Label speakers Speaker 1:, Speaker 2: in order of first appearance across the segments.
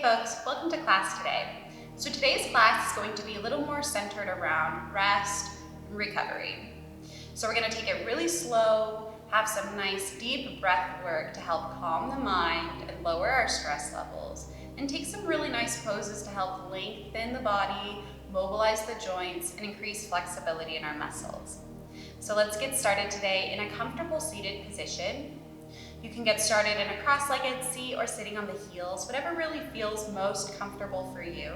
Speaker 1: Hey folks, welcome to class today. So today's class is going to be a little more centered around rest and recovery. So we're going to take it really slow, have some nice deep breath work to help calm the mind and lower our stress levels, and take some really nice poses to help lengthen the body, mobilize the joints, and increase flexibility in our muscles. So let's get started today in a comfortable seated position. You can get started in a cross-legged seat or sitting on the heels, whatever really feels most comfortable for you.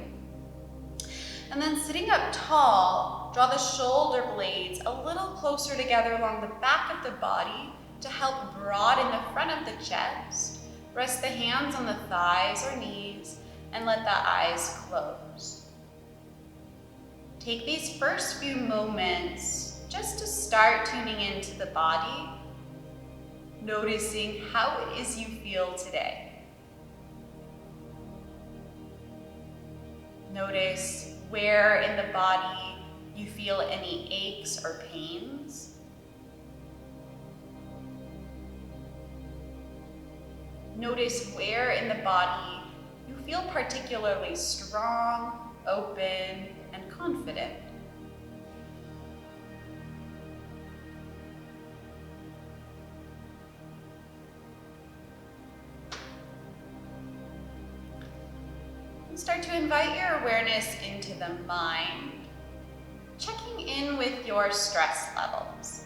Speaker 1: And then sitting up tall, draw the shoulder blades a little closer together along the back of the body to help broaden the front of the chest. Rest the hands on the thighs or knees and let the eyes close. Take these first few moments just to start tuning into the body, noticing how it is you feel today. Notice where in the body you feel any aches or pains. Notice where in the body you feel particularly strong, open, and confident. Start to invite your awareness into the mind, checking in with your stress levels.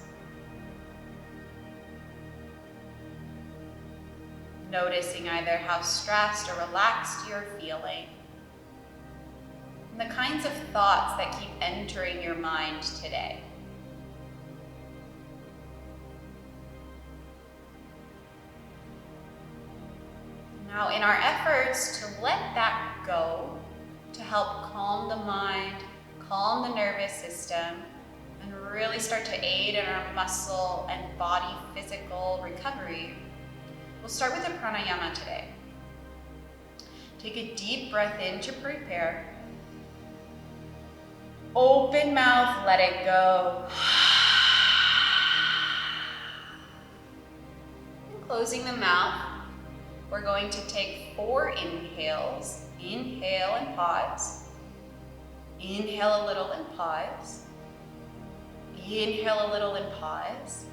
Speaker 1: Noticing either how stressed or relaxed you're feeling, and the kinds of thoughts that keep entering your mind today. Now, in our efforts to let that go, to help calm the mind, calm the nervous system, and really start to aid in our muscle and body physical recovery, we'll start with a pranayama today. Take a deep breath in to prepare. Open mouth, let it go. And closing the mouth, we're going to take 4 inhales. Inhale and pause. Inhale a little and pause. Inhale a little and pause.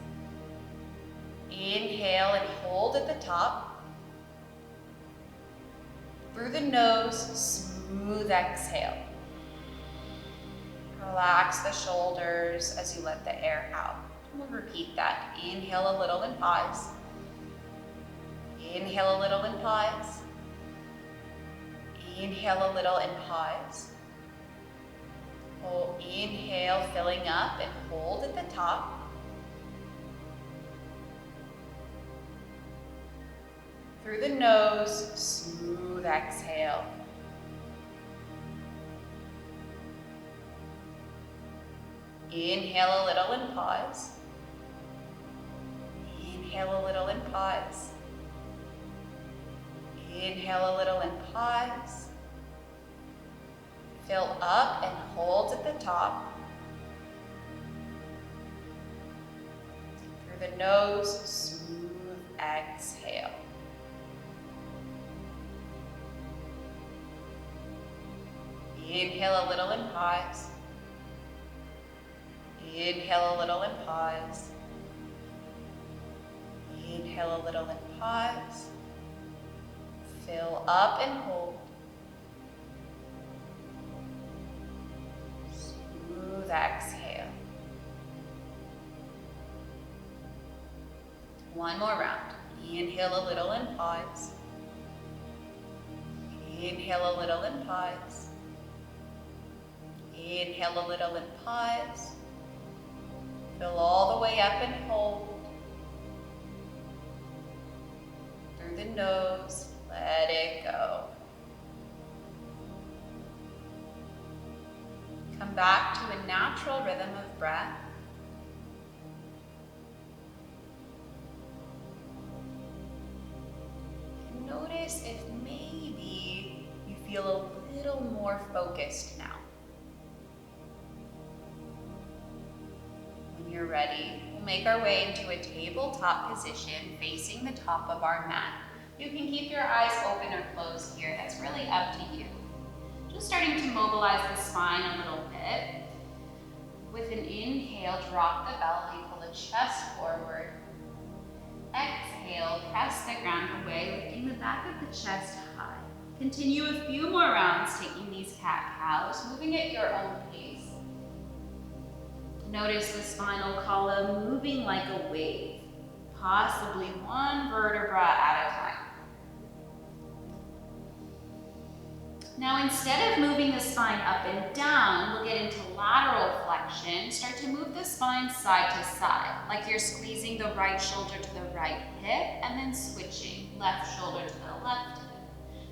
Speaker 1: Inhale and hold at the top. Through the nose, smooth exhale. Relax the shoulders as you let the air out. We'll repeat that. Inhale a little and pause. Inhale a little and pause. Inhale a little and pause. Inhale, filling up and hold at the top. Through the nose, smooth exhale. Inhale a little and pause. Inhale a little and pause. Inhale a little and pause. Fill up and hold at the top. Through the nose, smooth exhale. Inhale a little and pause. Inhale a little and pause. Inhale a little and pause. Fill up and hold. Smooth exhale. One more round. Inhale a little and pause. Inhale a little and pause. Inhale a little and pause. Fill all the way up and hold. Through the nose. Let it go. Come back to a natural rhythm of breath. And notice if maybe you feel a little more focused now. When you're ready, we'll make our way into a tabletop position facing the top of our mat. You can keep your eyes open or closed here. That's really up to you. Just starting to mobilize the spine a little bit. With an inhale, drop the belly, pull the chest forward. Exhale, press the ground away, lifting the back of the chest high. Continue a few more rounds, taking these cat-cows, moving at your own pace. Notice the spinal column moving like a wave, possibly one vertebra at a time. Now, instead of moving the spine up and down, we'll get into lateral flexion. Start to move the spine side to side, like you're squeezing the right shoulder to the right hip and then switching left shoulder to the left hip.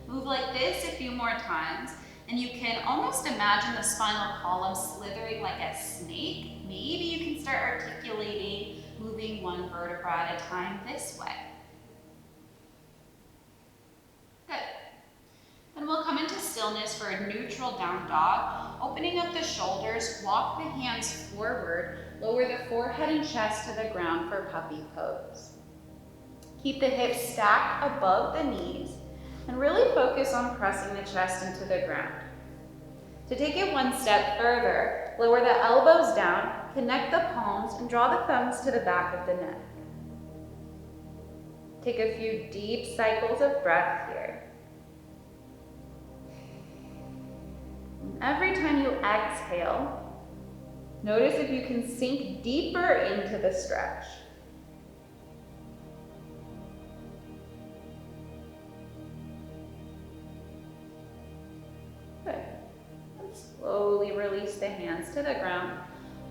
Speaker 1: Move like this a few more times, and you can almost imagine the spinal column slithering like a snake. Maybe you can start articulating, moving one vertebra at a time this way. Good. And we'll come into stillness for a neutral down dog. Opening up the shoulders, walk the hands forward, lower the forehead and chest to the ground for puppy pose. Keep the hips stacked above the knees and really focus on pressing the chest into the ground. To take it one step further, lower the elbows down, connect the palms, and draw the thumbs to the back of the neck. Take a few deep cycles of breath here. Every time you exhale, notice if you can sink deeper into the stretch. Good. And slowly release the hands to the ground.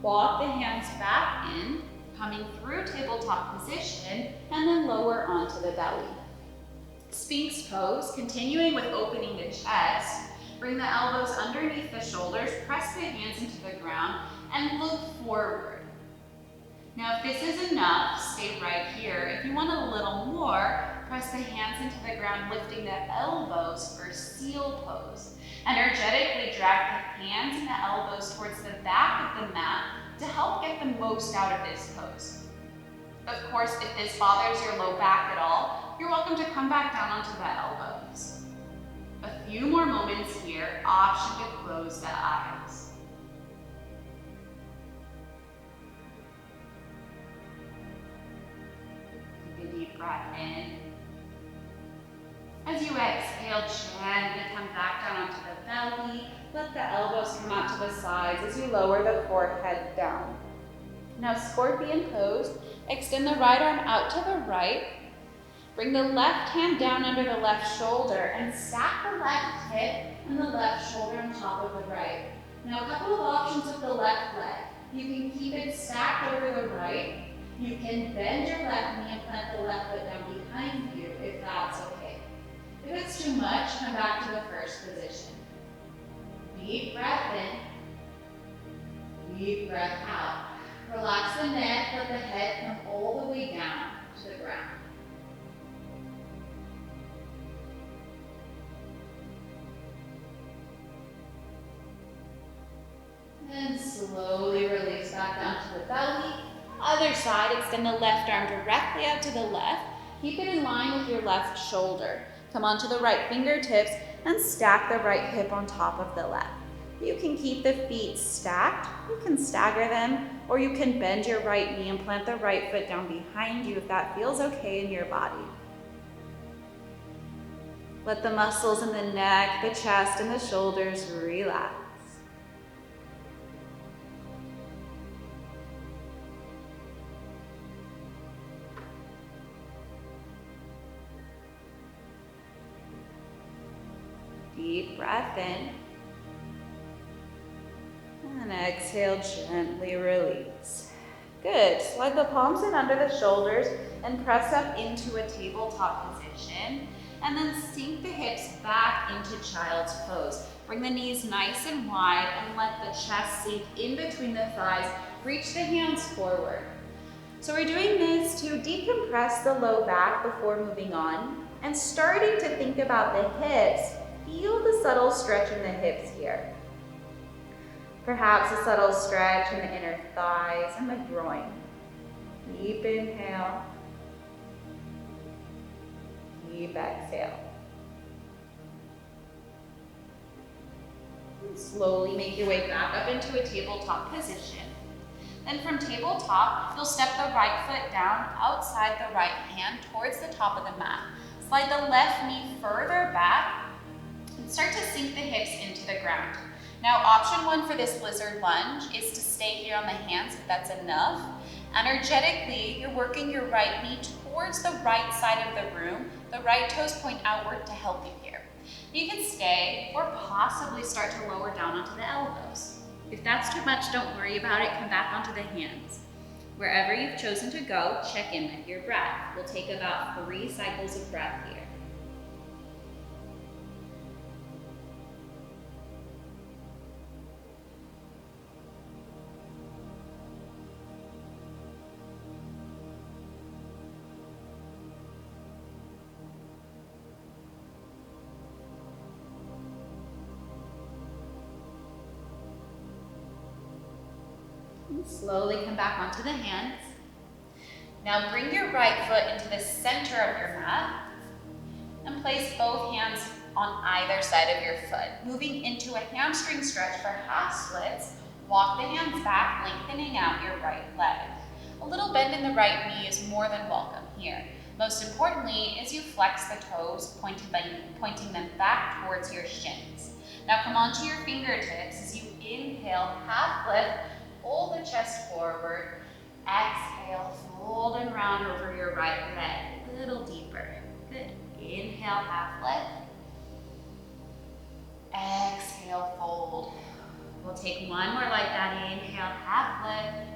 Speaker 1: Walk the hands back in, coming through tabletop position, and then lower onto the belly. Sphinx pose, continuing with opening the chest. Bring the elbows underneath the shoulders, press the hands into the ground, and look forward. Now, if this is enough, stay right here. If you want a little more, press the hands into the ground, lifting the elbows for seal pose. Energetically drag the hands and the elbows towards the back of the mat to help get the most out of this pose. Of course, if this bothers your low back at all, you're welcome to come back down onto the elbows. A few more moments here, option to close the eyes. Take a deep breath in. As you exhale, gently come back down onto the belly. Let the elbows come out to the sides as you lower the forehead down. Now, scorpion pose. Extend the right arm out to the right. Bring the left hand down under the left shoulder and stack the left hip and the left shoulder on top of the right. Now, a couple of options with the left leg. You can keep it stacked over the right. You can bend your left knee and plant the left foot down behind you if that's okay. If it's too much, come back to the first position. Deep breath in. Deep breath out. Relax the neck, let the head come all the way down to the ground. And slowly release back down to the belly. Other side, extend the left arm directly out to the left. Keep it in line with your left shoulder. Come onto the right fingertips and stack the right hip on top of the left. You can keep the feet stacked, you can stagger them, or you can bend your right knee and plant the right foot down behind you if that feels okay in your body. Let the muscles in the neck, the chest, and the shoulders relax. Deep breath in. And exhale, gently release. Good. Slide the palms in under the shoulders and press up into a tabletop position. And then sink the hips back into child's pose. Bring the knees nice and wide and let the chest sink in between the thighs. Reach the hands forward. So we're doing this to decompress the low back before moving on. And starting to think about the hips, feel the subtle stretch in the hips here. Perhaps a subtle stretch in the inner thighs and the groin. Deep inhale. deep exhale. And slowly make your way back up into a tabletop position. Then from tabletop, you'll step the right foot down outside the right hand towards the top of the mat. Slide the left knee further back and start to sink the hips into the ground. Now, option one for this lizard lunge is to stay here on the hands if that's enough. Energetically, you're working your right knee towards the right side of the room. The right toes point outward to help you here. You can stay or possibly start to lower down onto the elbows. If that's too much, don't worry about it. Come back onto the hands. Wherever you've chosen to go, check in with your breath. We'll take about 3 cycles of breath here. And slowly come back onto the hands. Now bring your right foot into the center of your mat and place both hands on either side of your foot. Moving into a hamstring stretch for half splits, walk the hands back, lengthening out your right leg. A little bend in the right knee is more than welcome here. Most importantly is you flex the toes, pointing them back towards your shins. Now come onto your fingertips as you inhale, half lift, pull the chest forward. Exhale, fold and round over your right leg. A little deeper. Good. Inhale, half lift. Exhale, fold. We'll take one more like that. Inhale, half lift.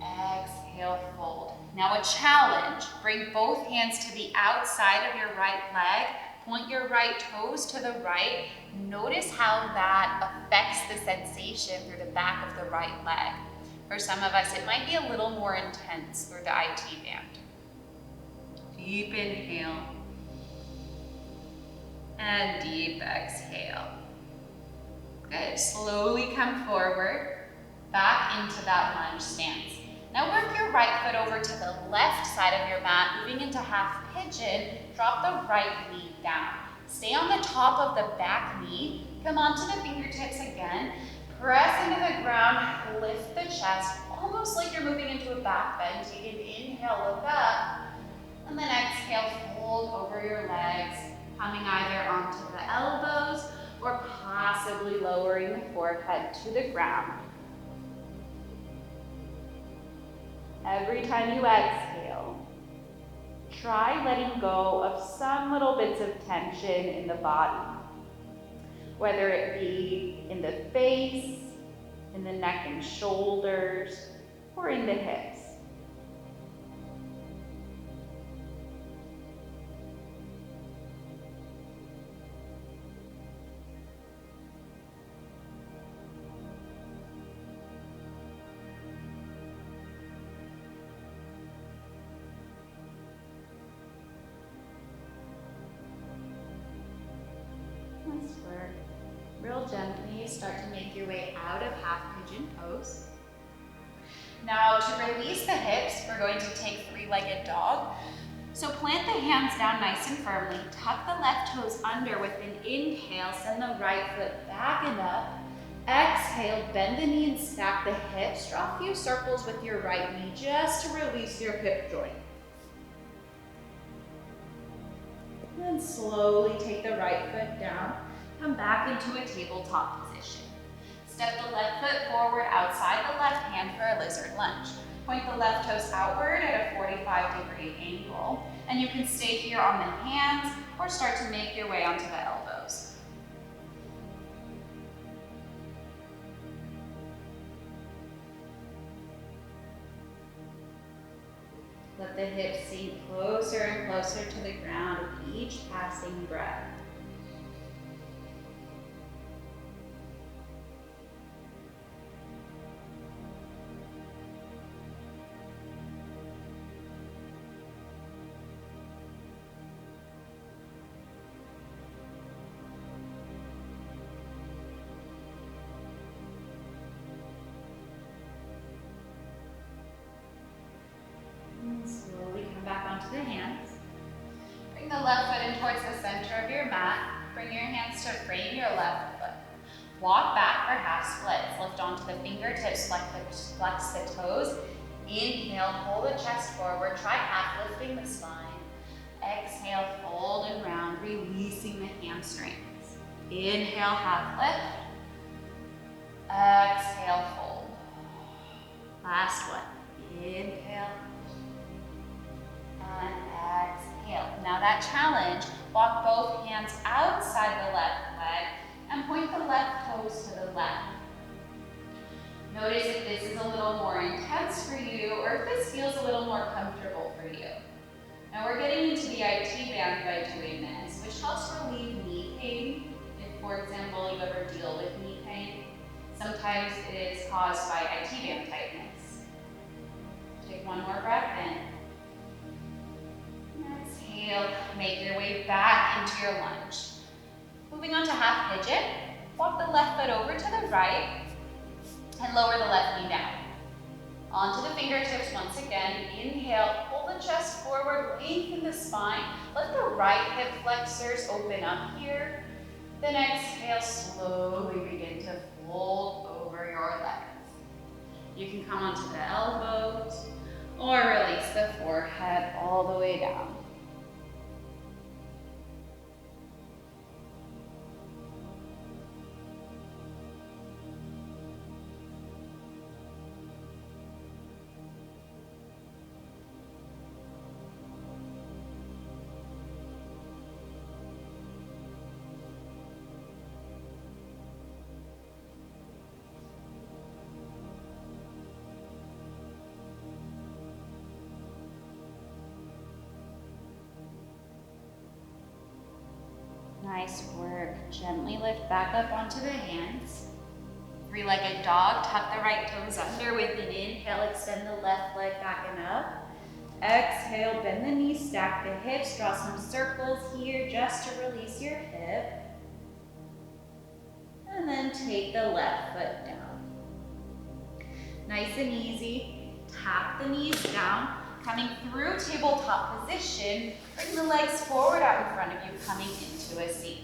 Speaker 1: Exhale, fold. Now a challenge. Bring both hands to the outside of your right leg. Point your right toes to the right. Notice how that affects the sensation through the back of the right leg. For some of us, it might be a little more intense through the IT band. Deep inhale. And deep exhale. Good. Slowly come forward, back into that lunge stance. Now work your right foot over to the left side of your mat, moving into half pigeon. Drop the right knee down. Stay on the top of the back knee. Come onto the fingertips again. Press into the ground, lift the chest, almost like you're moving into a back bend. Take an inhale, look up, and then exhale, fold over your legs, coming either onto the elbows or possibly lowering the forehead to the ground. Every time you exhale, try letting go of some little bits of tension in the body, whether it be in the face, in the neck and shoulders, or in the hips. Nice work. Real gently start to make your way out of half pigeon pose. Now to release the hips, we're going to take three-legged dog. So plant the hands down nice and firmly, tuck the left toes under with an inhale, send the right foot back and up. Exhale, bend the knee and stack the hips. Draw a few circles with your right knee just to release your hip joint. Then slowly take the right foot down. Come back into a tabletop position. Step the left foot forward outside the left hand for a lizard lunge. Point the left toes outward at a 45-degree angle. And you can stay here on the hands or start to make your way onto the elbows. Let the hips sink closer and closer to the ground with each passing breath. Slowly come back onto the hands. bring your hands to frame your left foot. Walk back for half splits. Lift onto the fingertips, flex the toes. Inhale, pull the chest forward. Try half lifting the spine. Exhale, fold and round, releasing the hamstrings. Inhale, half lift. Exhale, fold. Last one. Inhale. And exhale. Now that challenge, walk both hands outside the left leg and point the left toes to the left. Notice if this is a little more intense for you or if this feels a little more comfortable for you. Now we're getting into the IT band by doing this, which helps relieve knee pain. If, for example, you ever deal with knee pain, sometimes it is caused by IT band tightness. Take one more breath in. Exhale, make your way back into your lunge. Moving on to half pigeon, walk the left foot over to the right and lower the left knee down. Onto the fingertips once again. Inhale, pull the chest forward, lengthen the spine. Let the right hip flexors open up here. Then exhale, slowly begin to fold over your legs. You can come onto the elbows or release the forehead all the way down. Nice work. Gently lift back up onto the hands. Three-legged dog, tuck the right toes under with an inhale, extend the left leg back and up. Exhale, bend the knees, stack the hips, draw some circles here just to release your hip. And then take the left foot down. Nice and easy. Tap the knees down. Coming through tabletop position, bring the legs forward out in front of you, coming into a seat.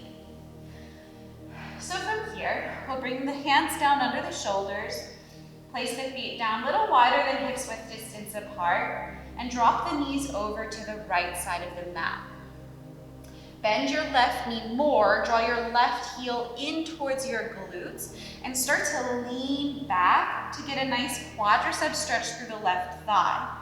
Speaker 1: So from here, we'll bring the hands down under the shoulders, place the feet down a little wider than hips width distance apart, and drop the knees over to the right side of the mat. Bend your left knee more, draw your left heel in towards your glutes, and start to lean back to get a nice quadricep stretch through the left thigh.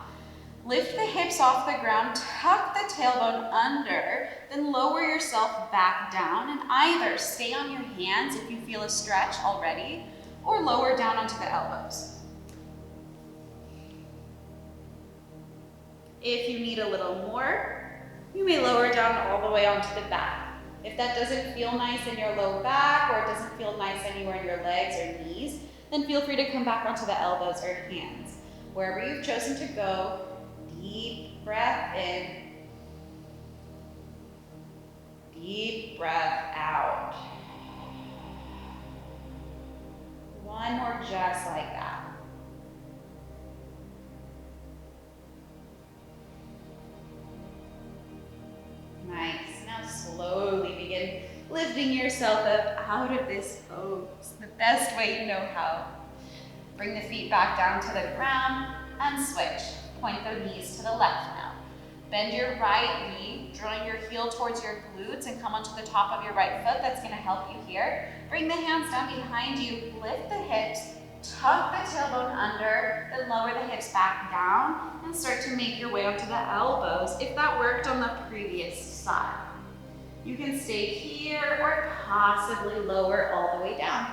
Speaker 1: Lift the hips off the ground, tuck the tailbone under, then lower yourself back down and either stay on your hands if you feel a stretch already, or lower down onto the elbows. If you need a little more, you may lower down all the way onto the back. If that doesn't feel nice in your low back or it doesn't feel nice anywhere in your legs or knees, then feel free to come back onto the elbows or hands. Wherever you've chosen to go, deep breath in, deep breath out. One more just like that. Nice. Now slowly begin lifting yourself up out of this pose the best way you know how. Bring the feet back down to the ground and switch. Point the knees to the left now. Bend your right knee, drawing your heel towards your glutes and come onto the top of your right foot. That's going to help you here. Bring the hands down behind you, lift the hips, tuck the tailbone under, then lower the hips back down and start to make your way onto the elbows if that worked on the previous side. You can stay here or possibly lower all the way down.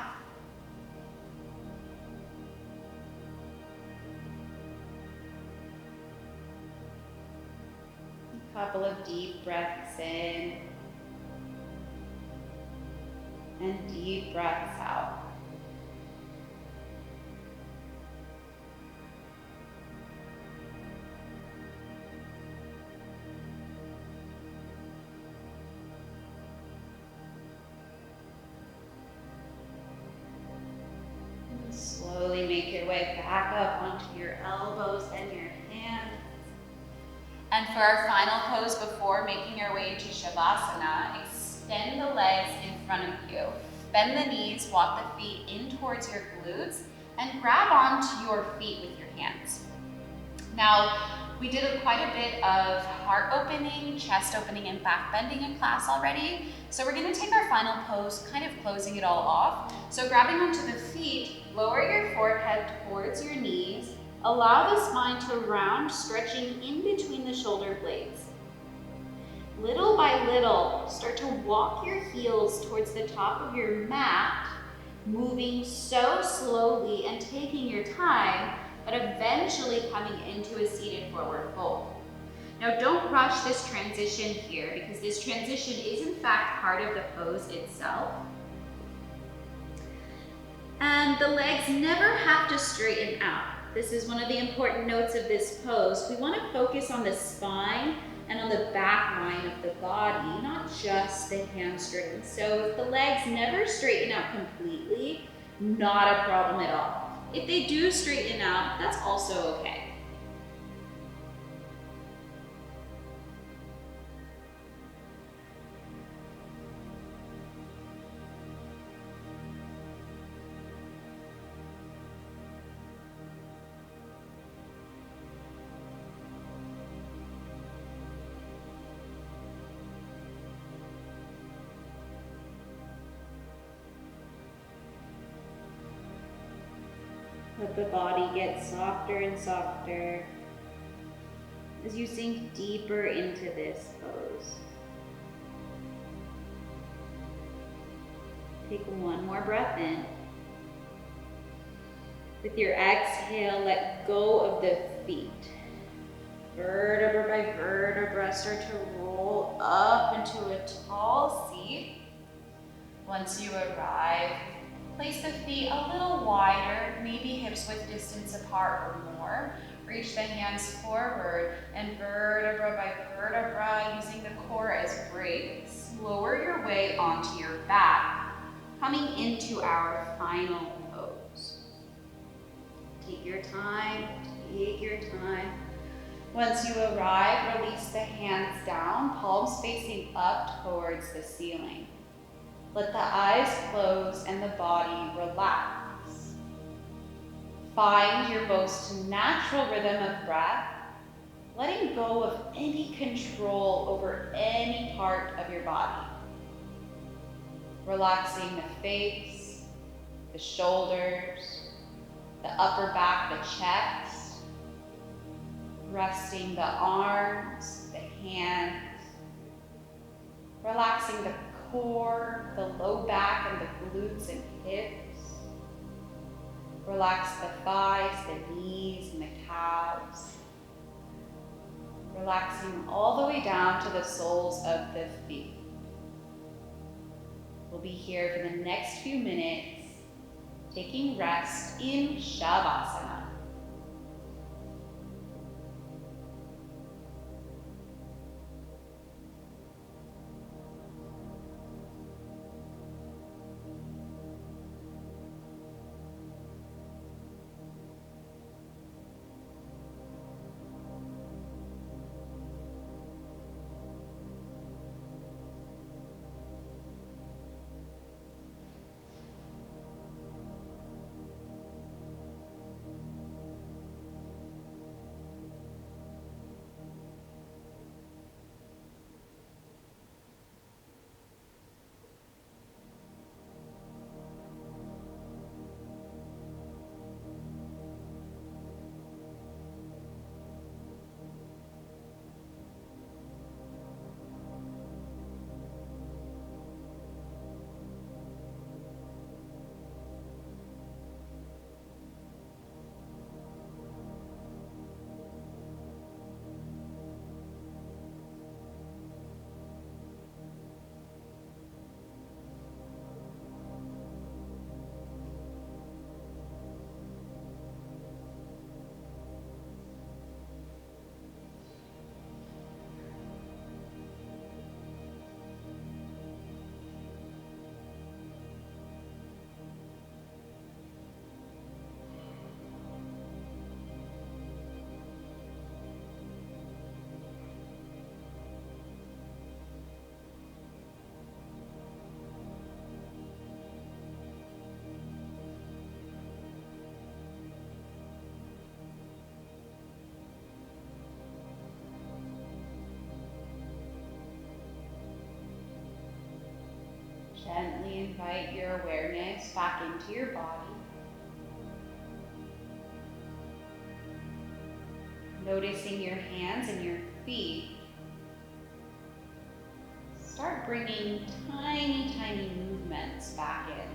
Speaker 1: Couple of deep breaths in and deep breaths out. And slowly make your way back up onto your elbows and your hands. And for our final pose before making your way into Shavasana, extend the legs in front of you. Bend the knees, walk the feet in towards your glutes, and grab onto your feet with your hands. Now, we did quite a bit of heart opening, chest opening, and back bending in class already. So we're gonna take our final pose, kind of closing it all off. So grabbing onto the feet, lower your forehead towards your knees. Allow the spine to round, stretching in between the shoulder blades. Little by little, start to walk your heels towards the top of your mat, moving so slowly and taking your time, but eventually coming into a seated forward fold. Now don't rush this transition here because this transition is in fact part of the pose itself. And the legs never have to straighten out. This is one of the important notes of this pose. We want to focus on the spine and on the back line of the body, not just the hamstrings. So if the legs never straighten out completely, not a problem at all. If they do straighten out, that's also okay. Let the body get softer and softer as you sink deeper into this pose. Take one more breath in. With your exhale, let go of the feet. Vertebra by vertebra, start to roll up into a tall seat. Once you arrive, place the feet a little wider, maybe hips width distance apart or more. Reach the hands forward and vertebra by vertebra, using the core as brakes, lower your way onto your back, coming into our final pose. Take your time, take your time. Once you arrive, release the hands down, palms facing up towards the ceiling. Let the eyes close and the body relax. Find your most natural rhythm of breath, letting go of any control over any part of your body. Relaxing the face, the shoulders, the upper back, the chest. Resting the arms, the hands. Relaxing the core, the low back and the glutes and hips. Relax the thighs, the knees and the calves. Relaxing all the way down to the soles of the feet. We'll be here for the next few minutes, taking rest in Shavasana. Gently invite your awareness back into your body. Noticing your hands and your feet. Start bringing tiny, tiny movements back in.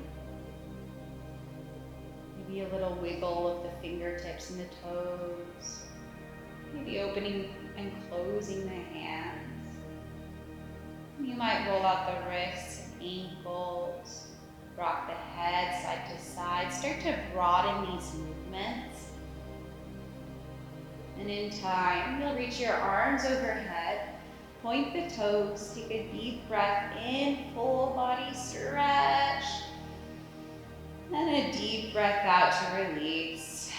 Speaker 1: Maybe a little wiggle of the fingertips and the toes. Maybe opening and closing the hands. You might roll out the wrists and ankles. Rock the head side to side. Start to broaden these movements. And in time, you'll reach your arms overhead. Point the toes. Take a deep breath in. Full body stretch. And a deep breath out to release.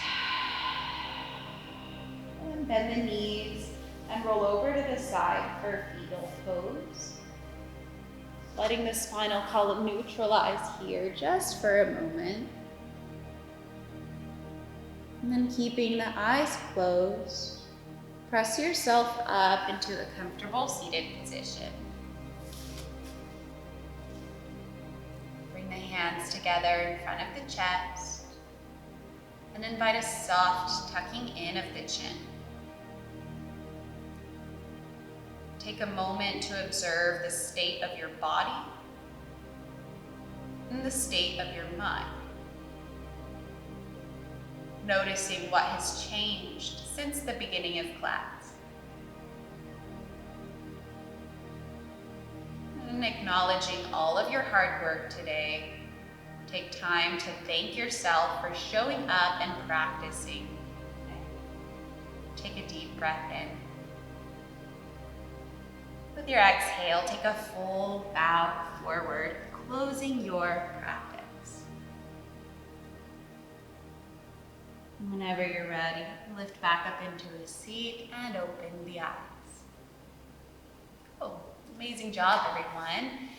Speaker 1: And bend the knees and roll over to the side for fetal pose. Letting the spinal column neutralize here just for a moment. And then keeping the eyes closed, press yourself up into a comfortable seated position. Bring the hands together in front of the chest and invite a soft tucking in of the chin. Take a moment to observe the state of your body and the state of your mind. Noticing what has changed since the beginning of class. And acknowledging all of your hard work today. Take time to thank yourself for showing up and practicing. Take a deep breath in. With your exhale, take a full bow forward, closing your practice. Whenever you're ready, lift back up into a seat and open the eyes. Oh, amazing job, everyone.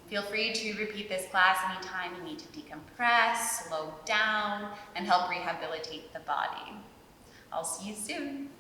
Speaker 1: Feel free to repeat this class anytime you need to decompress, slow down, and help rehabilitate the body. I'll see you soon.